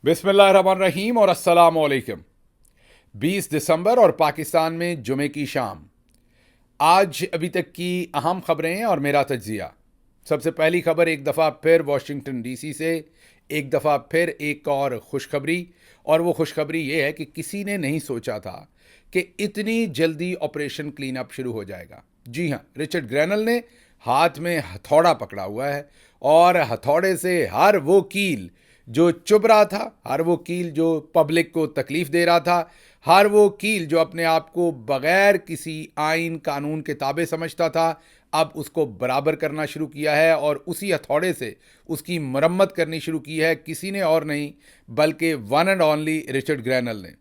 बिस्मिल्लाहिर्रहमानिर्रहीम और अस्सलाम वालेकुम। 20 दिसंबर और पाकिस्तान में जुमे की शाम। आज अभी तक की अहम खबरें और मेरा तज्जिया। सबसे पहली खबर एक दफ़ा फिर वाशिंगटन डीसी से, एक दफ़ा फिर एक और खुशखबरी, और वो खुशखबरी ये है कि किसी ने नहीं सोचा था कि इतनी जल्दी ऑपरेशन क्लीन अप शुरू हो जाएगा। जी हाँ, रिचर्ड ग्रैनल ने हाथ में हथौड़ा पकड़ा हुआ है और हथौड़े से हर वो कील जो चुभ रहा था, हर वो कील जो पब्लिक को तकलीफ दे रहा था, हर वो कील जो अपने आप को बगैर किसी आइन कानून के ताबे समझता था, अब उसको बराबर करना शुरू किया है और उसी हथौड़े से उसकी मरम्मत करनी शुरू की है किसी ने और नहीं बल्कि वन एंड ओनली रिचर्ड ग्रैनल ने।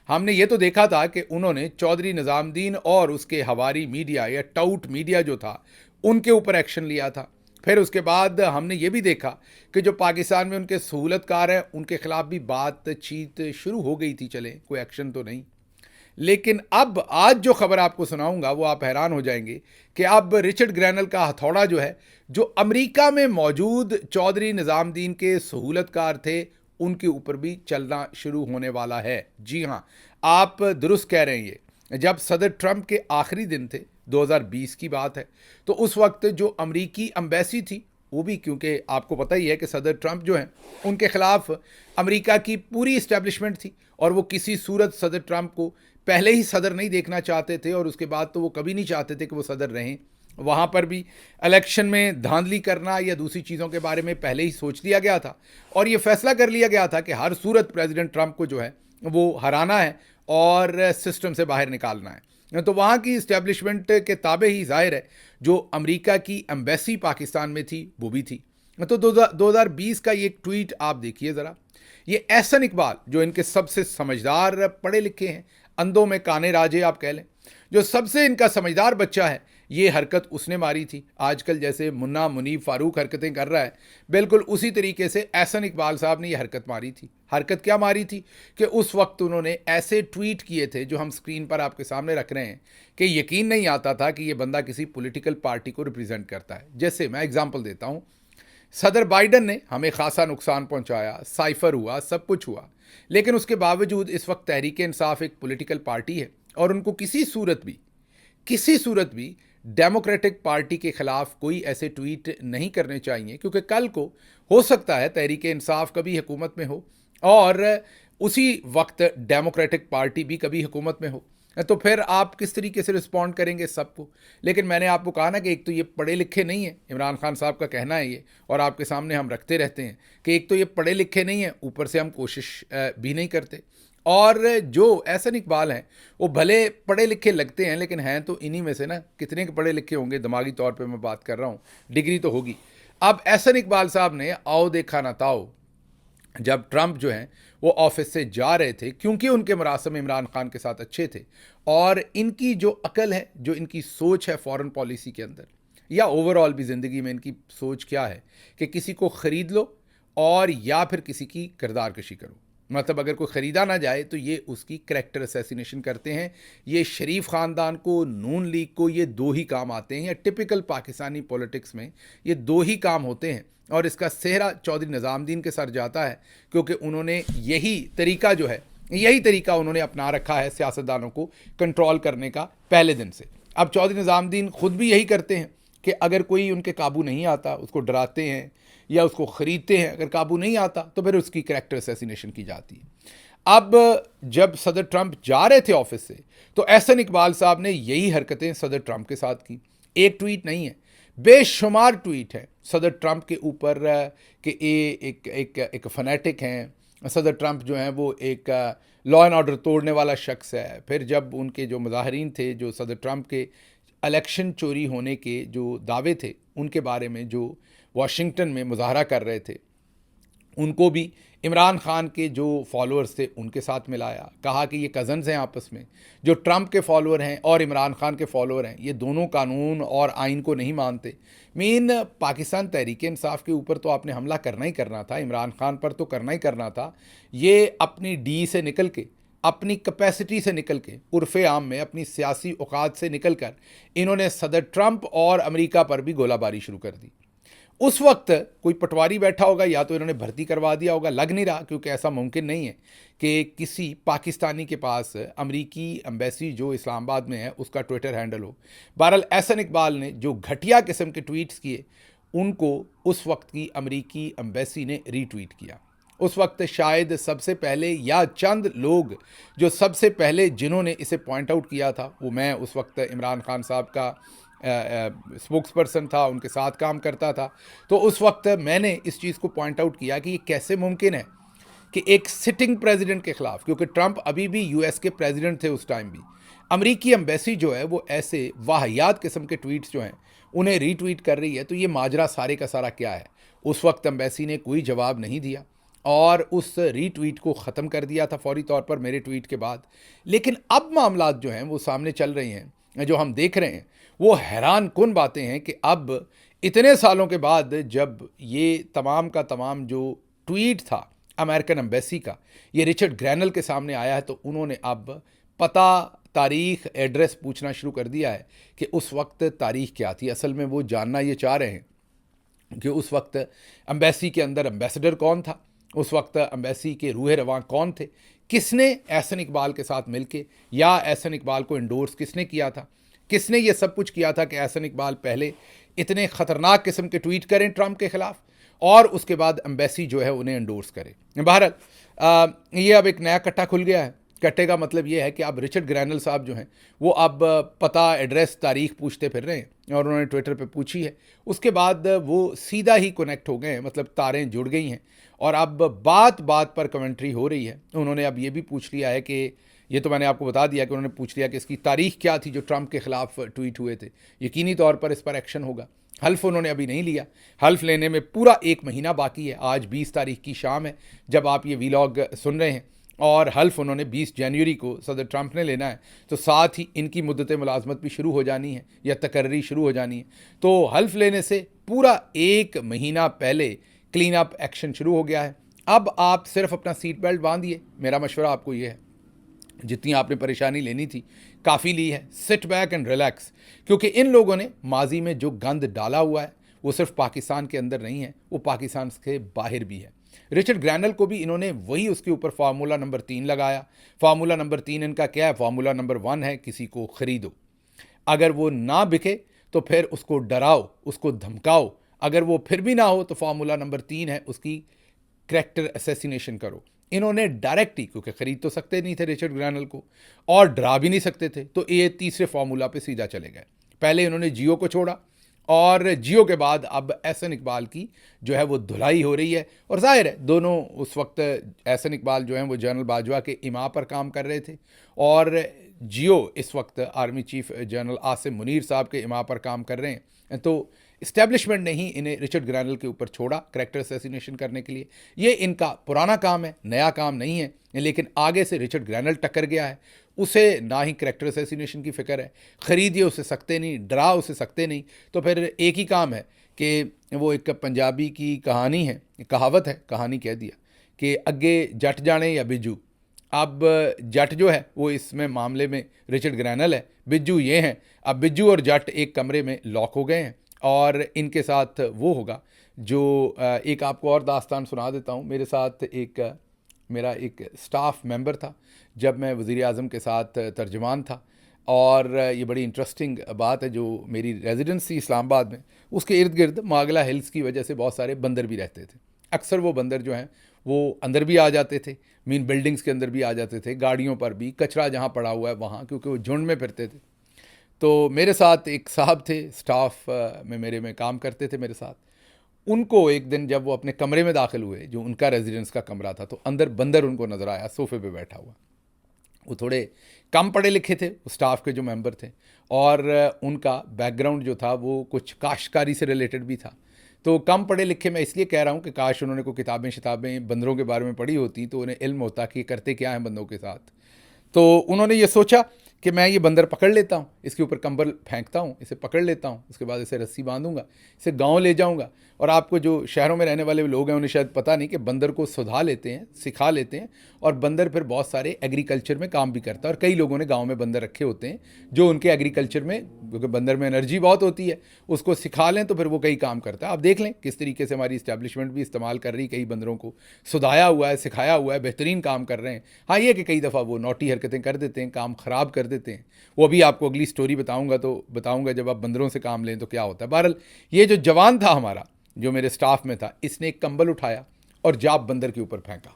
हमने ये तो देखा था कि उन्होंने चौधरी निज़ामुद्दीन और उसके हवारी मीडिया या टाउट मीडिया जो था उनके ऊपर एक्शन लिया था। फिर उसके बाद हमने ये भी देखा कि जो पाकिस्तान में उनके सहूलतकार हैं उनके खिलाफ भी बातचीत शुरू हो गई थी, चले कोई एक्शन तो नहीं। लेकिन अब आज जो खबर आपको सुनाऊंगा वो आप हैरान हो जाएंगे कि अब रिचर्ड ग्रैनल का हथौड़ा जो है, जो अमेरिका में मौजूद चौधरी निज़ामुद्दीन के सहूलतकार थे उनके ऊपर भी चलना शुरू होने वाला है। जी हाँ, आप दुरुस्त कह रहे हैं। ये जब सदर ट्रंप के आखिरी दिन थे, 2020 की बात है, तो उस वक्त जो अमरीकी एम्बेसी थी वो भी, क्योंकि आपको पता ही है कि सदर ट्रंप जो हैं उनके खिलाफ अमेरिका की पूरी इस्टेब्लिशमेंट थी और वो किसी सूरत सदर ट्रंप को पहले ही सदर नहीं देखना चाहते थे और उसके बाद तो वो कभी नहीं चाहते थे कि वो सदर रहें। वहाँ पर भी इलेक्शन में धांधली करना या दूसरी चीज़ों के बारे में पहले ही सोच लिया गया था और ये फैसला कर लिया गया था कि हर सूरत प्रेसिडेंट ट्रंप को जो है वो हराना है और सिस्टम से बाहर निकालना है। तो वहाँ की इस्टेब्लिशमेंट के ताबे ही जाहिर है जो अमेरिका की एम्बेसी पाकिस्तान में थी वो भी थी। तो 2020 का ये एक ट्वीट आप देखिए ज़रा। ये एहसन इकबाल जो इनके सबसे समझदार पढ़े लिखे हैं, अंधों में काने राजे आप कह लें, जो सबसे इनका समझदार बच्चा है, ये हरकत उसने मारी थी। आजकल जैसे मुन्ना मुनीब फारूक हरकतें कर रहा है, बिल्कुल उसी तरीके से एहसन इकबाल साहब ने ये हरकत मारी थी। हरकत क्या मारी थी कि उस वक्त उन्होंने ऐसे ट्वीट किए थे जो हम स्क्रीन पर आपके सामने रख रहे हैं कि यकीन नहीं आता था कि ये बंदा किसी पॉलिटिकल पार्टी को रिप्रेजेंट करता है। जैसे मैं एग्जाम्पल देता हूँ, सदर बाइडन ने हमें खासा नुकसान पहुंचाया, साइफर हुआ, सब कुछ हुआ, लेकिन उसके बावजूद इस वक्त तहरीक इंसाफ एक पॉलिटिकल पार्टी है और उनको किसी सूरत भी डेमोक्रेटिक पार्टी के खिलाफ कोई ऐसे ट्वीट नहीं करने चाहिए, क्योंकि कल को हो सकता है तहरीक इंसाफ कभी हुकूमत में हो और उसी वक्त डेमोक्रेटिक पार्टी भी कभी हुकूमत में हो, तो फिर आप किस तरीके से रिस्पॉन्ड करेंगे सबको। लेकिन मैंने आपको कहा ना कि एक तो ये पढ़े लिखे नहीं है, इमरान खान साहब का कहना है ये, और आपके सामने हम रखते रहते हैं कि एक तो ये पढ़े लिखे नहीं है, ऊपर से हम कोशिश भी नहीं करते। और जो एहसन इकबाल हैं वो भले पढ़े लिखे लगते हैं लेकिन हैं तो इन्हीं में से ना, कितने के पढ़े लिखे होंगे, दिमागी तौर पे मैं बात कर रहा हूँ, डिग्री तो होगी। अब एहसन इकबाल साहब ने आओ देखा ना ताओ, जब ट्रंप जो हैं वो ऑफिस से जा रहे थे, क्योंकि उनके मरासम इमरान खान के साथ अच्छे थे और इनकी जो अकल है, जो इनकी सोच है फॉरेन पॉलिसी के अंदर या ओवरऑल भी ज़िंदगी में, इनकी सोच क्या है कि किसी को ख़रीद लो और या फिर किसी की किरदार कशी करो। मतलब अगर कोई ख़रीदा ना जाए तो ये उसकी करैक्टर असैसिनेशन करते हैं। ये शरीफ ख़ानदान को, नून लीग को ये दो ही काम आते हैं, या टिपिकल पाकिस्तानी पॉलिटिक्स में ये दो ही काम होते हैं और इसका सेहरा चौधरी निज़ामुद्दीन के सर जाता है, क्योंकि उन्होंने यही तरीका उन्होंने अपना रखा है सियासतदानों को कंट्रोल करने का पहले दिन से। अब चौधरी निज़ामुद्दीन खुद भी यही करते हैं कि अगर कोई उनके काबू नहीं आता उसको डराते हैं या उसको ख़रीदते हैं, अगर काबू नहीं आता तो फिर उसकी करैक्टर असैसिनेशन की जाती है। अब जब सदर ट्रंप जा रहे थे ऑफिस से तो एहसन इकबाल साहब ने यही हरकतें सदर ट्रंप के साथ की। एक ट्वीट नहीं है, बेशुमार ट्वीट है सदर ट्रंप के ऊपर कि एक फनेटिक हैं, सदर ट्रंप जो हैं वो एक लॉ एंड ऑर्डर तोड़ने वाला शख्स है। फिर जब उनके जो मुजाहिरीन थे, जो सदर ट्रंप के इलेक्शन चोरी होने के जो दावे थे उनके बारे में जो वाशिंगटन में मुजाहरा कर रहे थे, उनको भी इमरान खान के जो फॉलोअर्स थे उनके साथ मिलाया, कहा कि ये कज़न्स हैं आपस में, जो ट्रंप के फॉलोअर हैं और इमरान खान के फॉलोअर हैं, ये दोनों कानून और आइन को नहीं मानते। मेन पाकिस्तान तहरीक इंसाफ के ऊपर तो आपने हमला करना ही करना था, इमरान खान पर तो करना ही करना था। ये अपनी डी से निकल के, अपनी कैपेसिटी से निकल के, उर्फ़े आम में अपनी सियासी औकात से निकल कर इन्होंने सदर ट्रंप और अमेरिका पर भी गोलाबारी शुरू कर दी उस वक्त कोई पटवारी बैठा होगा या तो इन्होंने भर्ती करवा दिया होगा, लग नहीं रहा, क्योंकि ऐसा मुमकिन नहीं है कि किसी पाकिस्तानी के पास अमेरिकी एम्बेसी जो इस्लामाबाद में है उसका ट्विटर हैंडल हो। बहरहाल एहसन इकबाल ने जो घटिया किस्म के ट्वीट्स किए उनको उस वक्त की अमेरिकी एम्बेसी ने रीट्वीट किया। उस वक्त शायद सबसे पहले या चंद लोग जो सबसे पहले जिन्होंने इसे पॉइंट आउट किया था वो मैं उस वक्त इमरान खान साहब का स्पोक्स पर्सन था, उनके साथ काम करता था। तो उस वक्त मैंने इस चीज़ को पॉइंट आउट किया कि ये कैसे मुमकिन है कि एक सिटिंग प्रेसिडेंट के ख़िलाफ़, क्योंकि ट्रंप अभी भी यूएस के प्रेसिडेंट थे उस टाइम भी, अमेरिकी एम्बेसी जो है वो ऐसे वाहियात किस्म के ट्वीट्स जो हैं उन्हें रीट्वीट कर रही है। तो ये माजरा सारे का सारा क्या है? उस वक्त एम्बेसी ने कोई जवाब नहीं दिया और उस रीट्वीट को ख़त्म कर दिया था फौरी तौर पर मेरे ट्वीट के बाद। लेकिन अब मामलात जो हैं वो सामने चल रही हैं, जो हम देख रहे हैं वो हैरान कुन बातें हैं कि अब इतने सालों के बाद जब ये तमाम का तमाम जो ट्वीट था अमेरिकन एम्बेसी का, ये रिचर्ड ग्रैनल के सामने आया है, तो उन्होंने अब पता, तारीख़, एड्रेस पूछना शुरू कर दिया है कि उस वक्त तारीख़ क्या थी। असल में वो जानना ये चाह रहे हैं कि उस वक्त एम्बेसी के अंदर एम्बेसडर कौन था, उस वक्त एम्बेसी के रूह रवां कौन थे, किसने एहसन इकबाल के साथ मिलके या एहसन इकबाल को इंडोर्स किसने किया था, किसने ये सब कुछ किया था कि एहसन इकबाल पहले इतने ख़तरनाक किस्म के ट्वीट करें ट्रंप के ख़िलाफ़ और उसके बाद एम्बेसी जो है उन्हें इंडोर्स करे। बहरहाल ये अब एक नया कट्टा खुल गया है। कट्टे का मतलब ये है कि अब रिचर्ड ग्रैनल साहब जो हैं वो अब पता, एड्रेस, तारीख़ पूछते फिर रहे हैं और उन्होंने ट्विटर पे पूछी है। उसके बाद वो सीधा ही कनेक्ट हो गए हैं, मतलब तारें जुड़ गई हैं और अब बात बात पर कमेंट्री हो रही है। उन्होंने अब ये भी पूछ लिया है कि ये तो मैंने आपको बता दिया कि उन्होंने पूछ लिया कि इसकी तारीख़ क्या थी जो ट्रंप के ख़िलाफ़ ट्वीट हुए थे, यकीनी तौर पर इस पर एक्शन होगा। हल्फ उन्होंने अभी नहीं लिया, हल्फ लेने में पूरा 1 महीना बाकी है। आज 20 तारीख की शाम है जब आप ये वीलॉग सुन रहे हैं और हल्फ उन्होंने 20 जनवरी को सदर ट्रंप ने लेना है, तो साथ ही इनकी मुद्दत मुलाजमत भी शुरू हो जानी है या तकर्री शुरू हो जानी है। तो हल्फ लेने से पूरा 1 महीना पहले क्लीन अप एक्शन शुरू हो गया है। अब आप सिर्फ अपना सीट बेल्ट बांधिए, मेरा मशवरा आपको ये है, जितनी आपने परेशानी लेनी थी काफ़ी ली है, सिट बैक एंड रिलैक्स, क्योंकि इन लोगों ने माजी में जो गंद डाला हुआ है वो सिर्फ पाकिस्तान के अंदर नहीं है, वो पाकिस्तान के बाहर भी है। रिचर्ड ग्रैनल को भी इन्होंने वही उसके ऊपर फार्मूला नंबर 3 लगाया। फार्मूला नंबर 3 इनका क्या है? फार्मूला नंबर 1 है किसी को ख़रीदो, अगर वो ना बिके तो फिर उसको डराओ, उसको धमकाओ, अगर वो फिर भी ना हो तो फार्मूला नंबर 3 है उसकी कैरेक्टर असैसिनेशन करो। इन्होंने डायरेक्ट ही, क्योंकि ख़रीद तो सकते नहीं थे रिचर्ड ग्रैनल को और डरा भी नहीं सकते थे, तो ये तीसरे फार्मूला पे सीधा चले गए। पहले इन्होंने जियो को छोड़ा और जियो के बाद अब एहसन इकबाल की जो है वो धुलाई हो रही है। और ज़ाहिर है दोनों उस वक्त एहसन इकबाल जो हैं वो जनरल बाजवा के इमा पर काम कर रहे थे और जियो इस वक्त army chief general Asim Munir साहब के इमा पर काम कर रहे हैं। तो इस्टेब्लिशमेंट ने ही इन्हें रिचर्ड ग्रैनल के ऊपर छोड़ा कैरेक्टर असैसिनेशन करने के लिए। ये इनका पुराना काम है, नया काम नहीं है, लेकिन आगे से रिचर्ड ग्रैनल टक्कर गया है, उसे ना ही कैरेक्टर असैसिनेशन की फ़िक्र है, ख़रीदिए उसे सकते नहीं, डरा उसे सकते नहीं। तो फिर एक ही काम है कि वो एक पंजाबी की कहानी है, कहावत है, कहानी कह दिया कि अगे जट जाने या बिज्जू। अब जट जो है वो इसमें मामले में रिचर्ड ग्रैनल है, बिज्जू ये हैं। अब बिज्जू और जट एक कमरे में लॉक हो गए हैं और इनके साथ वो होगा जो एक आपको और दास्तान सुना देता हूँ। मेरे साथ मेरा एक स्टाफ मेंबर था जब मैं वज़ीर आज़म के साथ तर्जुमान था, और ये बड़ी इंटरेस्टिंग बात है, जो मेरी रेजिडेंसी इस्लामाबाद में उसके इर्द गिर्द मागला हिल्स की वजह से बहुत सारे बंदर भी रहते थे। अक्सर वो बंदर जो हैं वो अंदर भी आ जाते थे, मीन बिल्डिंग्स के अंदर भी आ जाते थे, गाड़ियों पर भी, कचरा जहाँ पड़ा हुआ है वहाँ, क्योंकि वो झुंड में फिरते थे। तो मेरे साथ एक साहब थे, स्टाफ में मेरे में काम करते थे मेरे साथ। उनको एक दिन जब वो अपने कमरे में दाखिल हुए, जो उनका रेजिडेंस का कमरा था, तो अंदर बंदर उनको नज़र आया सोफ़े पे बैठा हुआ। वो थोड़े कम पढ़े लिखे थे, स्टाफ के जो मेंबर थे, और उनका बैकग्राउंड जो था वो कुछ काश्तकारी से रिलेटेड भी था। तो कम पढ़े लिखे मैं इसलिए कह रहा हूँ कि काश उन्होंने कोई किताबें बंदरों के बारे में पढ़ी होती तो उन्हें इल्म होता कि करते क्या हैं बंदों के साथ। तो उन्होंने ये सोचा کہ میں یہ بندر پکڑ لیتا ہوں, اس کے اوپر کمبل پھینکتا ہوں, اسے پکڑ لیتا ہوں, اس کے بعد اسے رسی باندھوں گا, اسے گاؤں لے جاؤں گا. اور آپ کو جو شہروں میں رہنے والے لوگ ہیں انہیں شاید پتہ نہیں کہ بندر کو سدھا لیتے ہیں, سکھا لیتے ہیں, اور بندر پھر بہت سارے ایگریکلچر میں کام بھی کرتا ہے. اور کئی لوگوں نے گاؤں میں بندر رکھے ہوتے ہیں جو ان کے ایگریکلچر میں, کیونکہ بندر میں انرجی بہت ہوتی ہے, اس کو سکھا لیں تو پھر وہ کئی کام کرتا ہے. آپ دیکھ لیں کس طریقے سے ہماری اسٹیبلشمنٹ بھی استعمال کر رہی, کئی بندروں کو سدھایا ہوا ہے, سکھایا ہوا ہے, بہترین کام کر رہے ہیں. ہاں یہ کہ کئی دفعہ وہ نوٹی حرکتیں کر دیتے ہیں, کام خراب کر دیتے ہیں. وہ بھی آپ کو اگلی سٹوری بتاؤں گا جب آپ بندروں سے کام لیں تو کیا ہوتا ہے. بہرحال یہ جو جوان تھا ہمارا, جو میرے سٹاف میں تھا, اس نے ایک کمبل اٹھایا اور جاپ بندر کے اوپر پھینکا.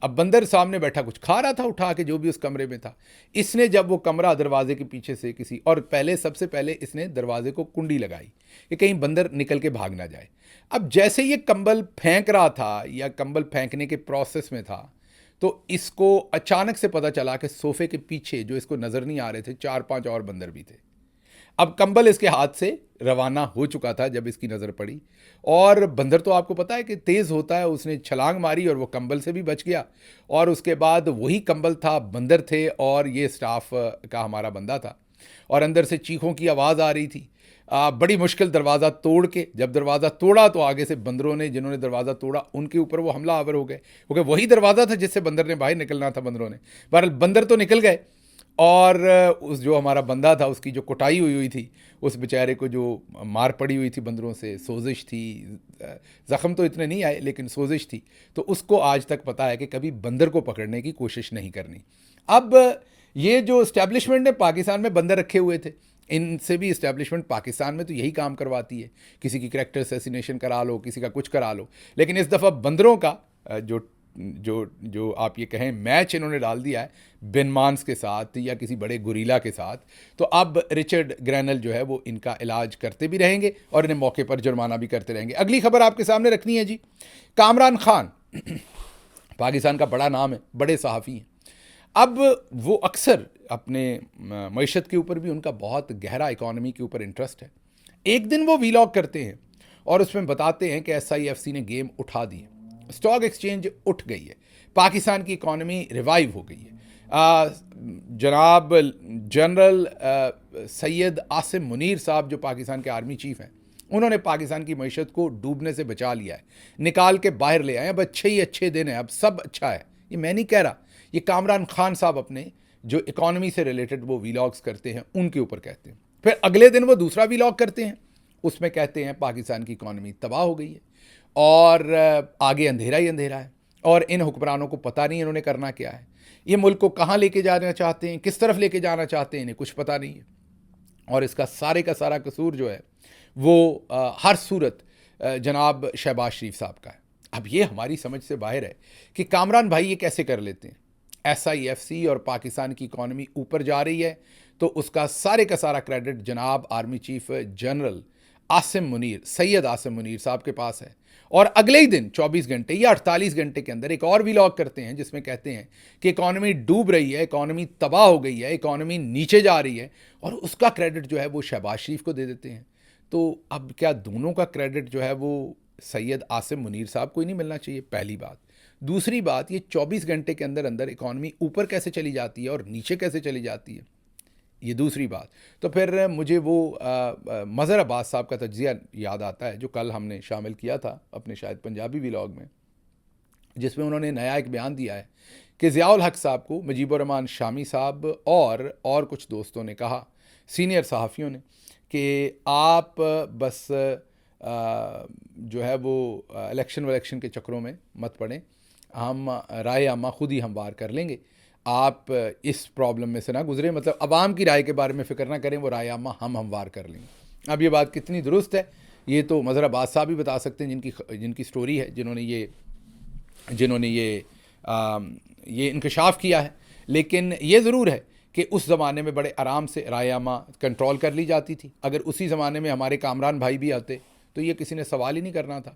اب بندر سامنے بیٹھا کچھ کھا رہا تھا اٹھا کے جو بھی اس کمرے میں تھا. اس نے جب وہ کمرہ دروازے کے پیچھے سے کسی اور سب سے پہلے اس نے دروازے کو کنڈی لگائی کہ کہیں بندر نکل کے بھاگ نہ جائے. اب جیسے یہ کمبل پھینک رہا تھا یا کمبل پھینکنے کے پروسیس میں تھا تو اس کو اچانک سے پتہ چلا کہ صوفے کے پیچھے جو اس کو نظر نہیں آ رہے تھے 4-5 اور بندر بھی تھے. اب کمبل اس کے ہاتھ سے روانہ ہو چکا تھا جب اس کی نظر پڑی, اور بندر تو آپ کو پتا ہے کہ تیز ہوتا ہے, اس نے چھلانگ ماری اور وہ کمبل سے بھی بچ گیا. اور اس کے بعد وہی کمبل تھا, بندر تھے, اور یہ سٹاف کا ہمارا بندہ تھا, اور اندر سے چیخوں کی آواز آ رہی تھی. بڑی مشکل دروازہ توڑ کے, جب دروازہ توڑا تو آگے سے بندروں نے, جنہوں نے دروازہ توڑا, ان کے اوپر وہ حملہ آور ہو گئے, کیونکہ وہی دروازہ تھا جس سے بندر نے باہر نکلنا تھا بندروں نے. بہرحال بندر تو نکل گئے, اور اس جو ہمارا بندہ تھا اس کی جو کٹائی ہوئی تھی, اس بیچارے کو جو مار پڑی ہوئی تھی بندروں سے, سوزش تھی, زخم تو اتنے نہیں آئے لیکن سوزش تھی, تو اس کو آج تک پتہ ہے کہ کبھی بندر کو پکڑنے کی کوشش نہیں کرنی. اب یہ جو اسٹیبلشمنٹ نے پاکستان میں بندر رکھے ہوئے تھے, ان سے بھی اسٹیبلشمنٹ پاکستان میں تو یہی کام کرواتی ہے, کسی کی کریکٹر اسیسینیشن کرا لو, کسی کا کچھ کرا لو. لیکن اس دفعہ بندروں کا جو آپ یہ کہیں میچ انہوں نے ڈال دیا ہے بن مانس کے ساتھ یا کسی بڑے گوریلا کے ساتھ, تو اب رچرڈ گرینل جو ہے وہ ان کا علاج کرتے بھی رہیں گے اور انہیں موقع پر جرمانہ بھی کرتے رہیں گے. اگلی خبر آپ کے سامنے رکھنی ہے جی. کامران خان پاکستان کا بڑا نام ہے, بڑے صحافی ہیں. اب وہ اکثر اپنے معیشت کے اوپر بھی ان کا بہت گہرا اکانومی کے اوپر انٹرسٹ ہے. ایک دن وہ ویلاگ کرتے ہیں اور اس میں بتاتے ہیں کہ SIFC نے گیم اٹھا دی ہے, اسٹاک ایکسچینج اٹھ گئی ہے, پاکستان کی اکانومی ریوائیو ہو گئی ہے. جناب جنرل سید عاصم منیر صاحب جو پاکستان کے آرمی چیف ہیں, انہوں نے پاکستان کی معیشت کو ڈوبنے سے بچا لیا ہے, نکال کے باہر لے آئے. اب اچھے دن ہیں, اب سب اچھا ہے. یہ میں نہیں کہہ رہا, یہ کامران خان صاحب اپنے جو اکانومی سے ریلیٹڈ وہ ویلاگز کرتے ہیں ان کے اوپر کہتے ہیں. پھر اگلے دن وہ دوسرا ویلاگ کرتے ہیں, اس میں کہتے ہیں پاکستان کی اکانومی تباہ ہو گئی ہے اور آگے اندھیرا ہی اندھیرا ہے, اور ان حکمرانوں کو پتہ نہیں انہوں نے کرنا کیا ہے, یہ ملک کو کہاں لے کے جانا چاہتے ہیں, کس طرف لے کے جانا چاہتے ہیں, انہیں کچھ پتہ نہیں ہے. اور اس کا سارا قصور جو ہے وہ ہر صورت جناب شہباز شریف صاحب کا ہے. اب یہ ہماری سمجھ سے باہر ہے کہ کامران بھائی یہ کیسے کر لیتے ہیں. SIFC اور پاکستان کی اکانومی اوپر جا رہی ہے تو اس کا سارا کریڈٹ جناب army chief general Asim Munir, Syed Asim Munir صاحب کے پاس ہے. اور اگلے ہی دن 24 گھنٹے یا 48 گھنٹے کے اندر ایک اور ویلاگ کرتے ہیں جس میں کہتے ہیں کہ اکانومی ڈوب رہی ہے, اکانومی تباہ ہو گئی ہے, اکانومی نیچے جا رہی ہے, اور اس کا کریڈٹ جو ہے وہ شہباز شریف کو دے دیتے ہیں. تو اب کیا دونوں کا کریڈٹ جو ہے وہ سید عاصم منیر صاحب کو ہی نہیں ملنا چاہیے؟ پہلی بات. دوسری بات, یہ 24 گھنٹے کے اندر اکانومی اوپر کیسے چلی جاتی ہے اور نیچے کیسے چلی جاتی ہے, یہ دوسری بات. تو پھر مجھے وہ مظہر عباس صاحب کا تجزیہ یاد آتا ہے جو کل ہم نے شامل کیا تھا اپنے شاید پنجابی ویلاگ میں, جس میں انہوں نے نیا ایک بیان دیا ہے کہ ضیاء الحق صاحب کو مجیب الرحمان شامی صاحب اور کچھ دوستوں نے کہا, سینئر صحافیوں نے, کہ آپ بس جو ہے وہ الیکشن کے چکروں میں مت پڑیں, ہم رائے عامہ خود ہی ہموار کر لیں گے, آپ اس پرابلم میں سے نہ گزریں, مطلب عوام کی رائے کے بارے میں فکر نہ کریں, وہ رائے عامہ ہم ہموار کر لیں گے. اب یہ بات کتنی درست ہے یہ تو مظہر عباس صاحب ہی بتا سکتے ہیں جن کی سٹوری ہے, جنہوں نے یہ انکشاف کیا ہے. لیکن یہ ضرور ہے کہ اس زمانے میں بڑے آرام سے رائے عامہ کنٹرول کر لی جاتی تھی. اگر اسی زمانے میں ہمارے کامران بھائی بھی آتے تو یہ کسی نے سوال ہی نہیں کرنا تھا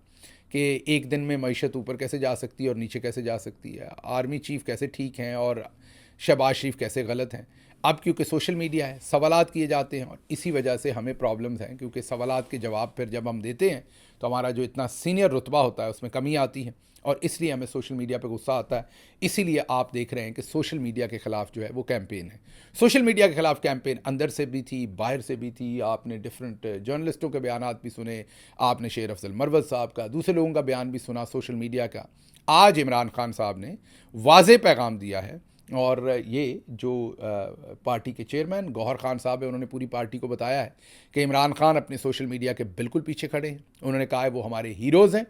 کہ ایک دن میں معیشت اوپر کیسے جا سکتی ہے اور نیچے کیسے جا سکتی ہے, آرمی چیف کیسے ٹھیک ہیں اور शहबाज शरीफ कैसे गलत हैं। अब क्योंकि सोशल मीडिया है, सवालात किए जाते हैं और इसी वजह से हमें प्रॉब्लम्स हैं, क्योंकि सवालात के जवाब फिर जब हम देते हैं तो हमारा जो इतना सीनियर रुतबा होता है उसमें कमी आती है और इसलिए हमें सोशल मीडिया पे गुस्सा आता है। इसीलिए आप देख रहे हैं कि सोशल मीडिया के ख़िलाफ़ जो है वो कैंपेन है। सोशल मीडिया के ख़िलाफ़ कैंपेन अंदर से भी थी, बाहर से भी थी। आपने डिफरेंट जर्नलिस्टों के बयानात भी सुने, आपने शेर अफजल मरवत साहब का, दूसरे लोगों का बयान भी सुना सोशल मीडिया का। आज इमरान खान साहब ने वाज़ेह पैगाम दिया है और ये जो पार्टी के चेयरमैन गौहर खान साहब है, उन्होंने पूरी पार्टी को बताया है कि इमरान खान अपने सोशल मीडिया के बिल्कुल पीछे खड़े हैं। उन्होंने कहा है वो हमारे हीरोज़ हैं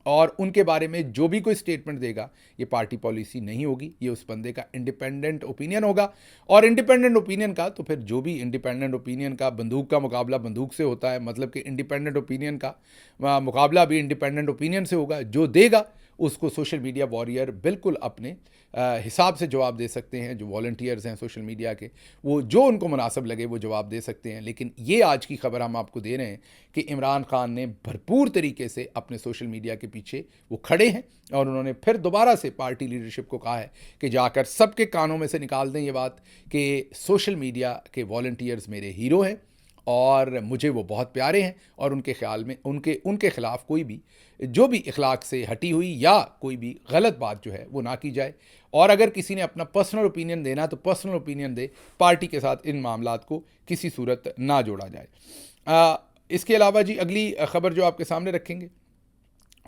और उनके बारे में जो भी कोई स्टेटमेंट देगा ये पार्टी पॉलिसी नहीं होगी, ये उस बंदे का इंडिपेंडेंट ओपिनियन होगा। और इंडिपेंडेंट ओपिनियन का तो फिर जो भी इंडिपेंडेंट ओपिनियन का, बंदूक का मुकाबला बंदूक से होता है, मतलब कि इंडिपेंडेंट ओपिनियन का मुकाबला भी इंडिपेंडेंट ओपिनियन से होगा। जो देगा उसको सोशल मीडिया वॉरियर बिल्कुल अपने हिसाब से जवाब दे सकते हैं। जो वॉलंटियर्स हैं सोशल मीडिया के, वो जो उनको मुनासिब लगे वो जवाब दे सकते हैं। लेकिन ये आज की खबर हम आपको दे रहे हैं कि इमरान खान ने भरपूर तरीके से अपने सोशल मीडिया के पीछे वो खड़े हैं और उन्होंने फिर दोबारा से पार्टी लीडरशिप को कहा है कि जाकर सबके कानों में से निकाल दें ये बात कि सोशल मीडिया के वॉलंटियर्स मेरे हीरो हैं और मुझे वो बहुत प्यारे हैं और उनके ख्याल में उनके ख़िलाफ़ कोई भी जो भी इखलाक से हटी हुई या कोई भी गलत बात जो है वो ना की जाए। और अगर किसी ने अपना पर्सनल ओपिनियन देना तो पर्सनल ओपिनियन दे, पार्टी के साथ इन मामलात को किसी सूरत ना जोड़ा जाए। इसके अलावा जी अगली ख़बर जो आपके सामने रखेंगे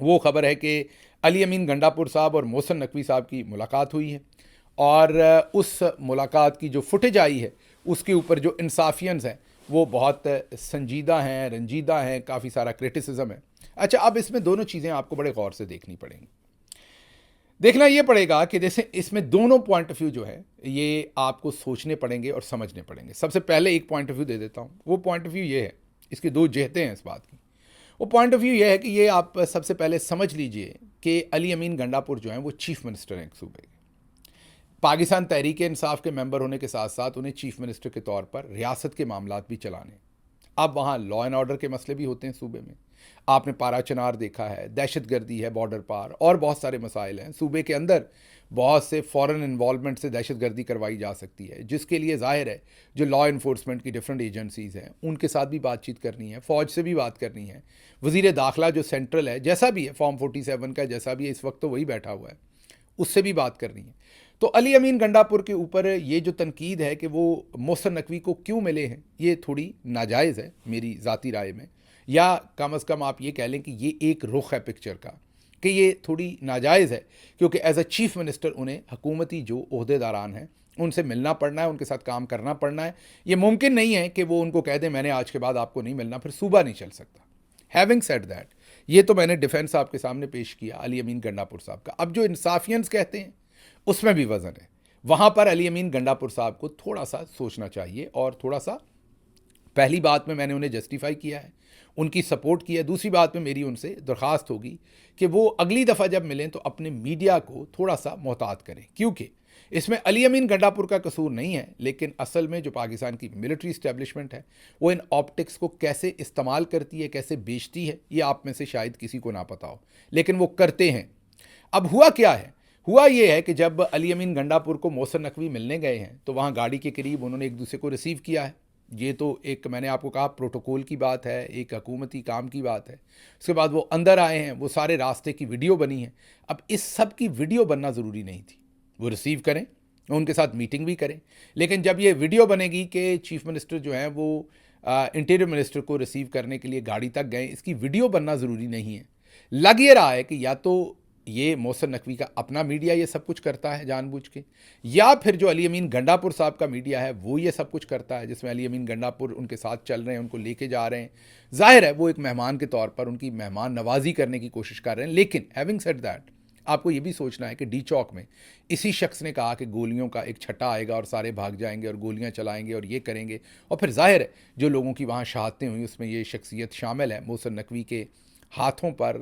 वो ख़बर है कि अली अमीन गंडापुर साहब और मोहसिन नकवी साहब की मुलाकात हुई है और उस मुलाकात की जो फुटेज आई है उसके ऊपर जो इंसाफियंस हैं वो बहुत संजीदा हैं, रंजीदा हैं, काफ़ी सारा क्रिटिसिज्म है। अच्छा, अब इसमें दोनों चीज़ें आपको बड़े गौर से देखनी पड़ेंगी। देखना ये पड़ेगा कि जैसे इसमें दोनों पॉइंट ऑफ व्यू जो है ये आपको सोचने पड़ेंगे और समझने पड़ेंगे। सबसे पहले एक पॉइंट ऑफ व्यू दे देता हूँ। वो पॉइंट ऑफ व्यू ये है, इसकी दो जहतें हैं इस बात की। वो पॉइंट ऑफ व्यू ये है कि ये आप सबसे पहले समझ लीजिए कि अली अमीन गंडापुर जो हैं वो चीफ मिनिस्टर हैं एक सूबे के। पाकिस्तान तहरीक इंसाफ के मेंबर होने के साथ साथ उन्हें चीफ मिनिस्टर के तौर पर रियासत के मामलात भी चलाने। अब वहाँ लॉ एंड ऑर्डर के मसले भी होते हैं सूबे में। आपने पारा चनार देखा है, दहशत गर्दी है बॉर्डर पार, और बहुत सारे मसाइल हैं सूबे के अंदर। बहुत से फॉरेन इन्वॉल्वमेंट से दहशत गर्दी करवाई जा सकती है, जिसके लिए जाहिर है जो लॉ इन्फोर्समेंट की डिफरेंट एजेंसीज़ हैं उनके साथ भी बातचीत करनी है, फ़ौज से भी बात करनी है। वज़ीर दाखिला जो सेंट्रल है, जैसा भी है फॉर्म 47 का जैसा भी है इस वक्त तो वही बैठा हुआ है, उससे भी बात करनी है। तो अली अमीन गंडापुर के ऊपर ये जो तनकीद है कि वो मोहसिन नकवी को क्यों मिले हैं, ये थोड़ी नाजायज़ है मेरी ज़ाती राय में, या कम अज़ कम आप ये कह लें कि ये एक रुख है पिक्चर का कि ये थोड़ी नाजायज़ है, क्योंकि एज अ चीफ़ मिनिस्टर उन्हें हुकूमती जो ओहदेदारान हैं उनसे मिलना पड़ना है, उनके साथ काम करना पड़ना है। ये मुमकिन नहीं है कि वो उनको कह दें मैंने आज के बाद आपको नहीं मिलना, फिर सूबा नहीं चल सकता। हैविंग सेड दैट, ये तो मैंने डिफेंस आपके सामने पेश किया अली अमीन गंडापुर साहब का। अब जो इंसाफियंस कहते हैं उसमें भी वज़न है। वहाँ पर अली अमीन गंडापुर साहब को थोड़ा सा सोचना चाहिए और थोड़ा सा, पहली बात में मैंने उन्हें जस्टिफाई किया है, उनकी सपोर्ट की है। दूसरी बात में मेरी उनसे दरख्वास्त होगी कि वो अगली दफ़ा जब मिलें तो अपने मीडिया को थोड़ा सा मोहतात करें, क्योंकि इसमें अली अमीन गंडापुर का कसूर नहीं है, लेकिन असल में जो पाकिस्तान की मिलिट्री इस्टेब्लिशमेंट है वो इन ऑप्टिक्स को कैसे इस्तेमाल करती है, कैसे बेचती है, ये आप में से शायद किसी को ना पता हो, लेकिन वो करते हैं। अब हुआ क्या है? हुआ ये है कि जब अली अमीन गंडापुर को मोहसिन नकवी मिलने गए हैं तो वहाँ गाड़ी के करीब उन्होंने एक दूसरे को रिसीव किया है। ये तो एक, मैंने आपको कहा, प्रोटोकॉल की बात है, एक हुकूमती काम की बात है। उसके बाद वो अंदर आए हैं, वो सारे रास्ते की वीडियो बनी है। अब इस सब की वीडियो बनना ज़रूरी नहीं थी, वो रिसीव करें, उनके साथ मीटिंग भी करें, लेकिन जब ये वीडियो बनेगी कि चीफ मिनिस्टर जो हैं वो इंटीरियर मिनिस्टर को रिसीव करने के लिए गाड़ी तक गए, इसकी वीडियो बनना ज़रूरी नहीं है। लग ये रहा है कि या तो ये मोहसिन नकवी का अपना मीडिया ये सब कुछ करता है जानबूझ के, या फिर जो अली अमीन गंडापुर साहब का मीडिया है वो ये सब कुछ करता है, जिसमें अली अमीन गंडापुर उनके साथ चल रहे हैं, उनको लेके जा रहे हैं। जाहिर है वो एक मेहमान के तौर पर उनकी मेहमान नवाजी करने की कोशिश कर रहे हैं। लेकिन हैविंग सेड दैट, आपको ये भी सोचना है कि डी चौक में इसी शख्स ने कहा कि गोलियों का एक छट्टा आएगा और सारे भाग जाएंगे और गोलियां चलाएंगे और ये करेंगे, और फिर जाहिर है जो लोगों की वहाँ शहादतें हुई उसमें ये शख्सियत शामिल है। मोहसिन नकवी के हाथों पर,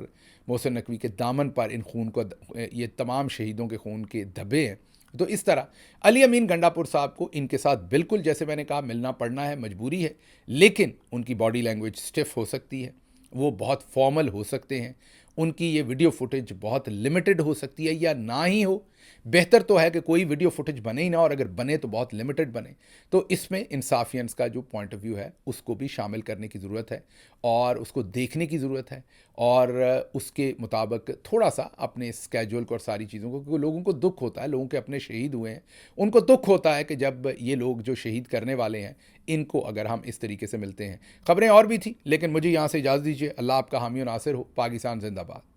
मोहसिन नकवी के दामन पर इन खून को, ये तमाम शहीदों के खून के धब्बे हैं। तो इस तरह अली अमीन गंडापुर साहब को इनके साथ बिल्कुल, जैसे मैंने कहा, मिलना पड़ना है, मजबूरी है, लेकिन उनकी बॉडी लैंग्वेज स्टिफ हो सकती है, वो बहुत फॉर्मल हो सकते हैं, उनकी ये वीडियो फुटेज बहुत लिमिटेड हो सकती है या ना ही हो, بہتر تو ہے کہ کوئی ویڈیو فوٹیج بنے ہی نہ, اور اگر بنے تو بہت لمیٹڈ بنے. تو اس میں انصافیئنس کا جو پوائنٹ آف ویو ہے اس کو بھی شامل کرنے کی ضرورت ہے, اور اس کو دیکھنے کی ضرورت ہے, اور اس کے مطابق تھوڑا سا اپنے اسکیجول کو اور ساری چیزوں کو, کیونکہ لوگوں کو دکھ ہوتا ہے, لوگوں کے اپنے شہید ہوئے ہیں, ان کو دکھ ہوتا ہے کہ جب یہ لوگ جو شہید کرنے والے ہیں ان کو اگر ہم اس طریقے سے ملتے ہیں. خبریں اور بھی تھیں لیکن مجھے یہاں سے اجازت دیجیے. اللہ آپ کا حامی و ناصر ہو. پاکستان زندہ باد.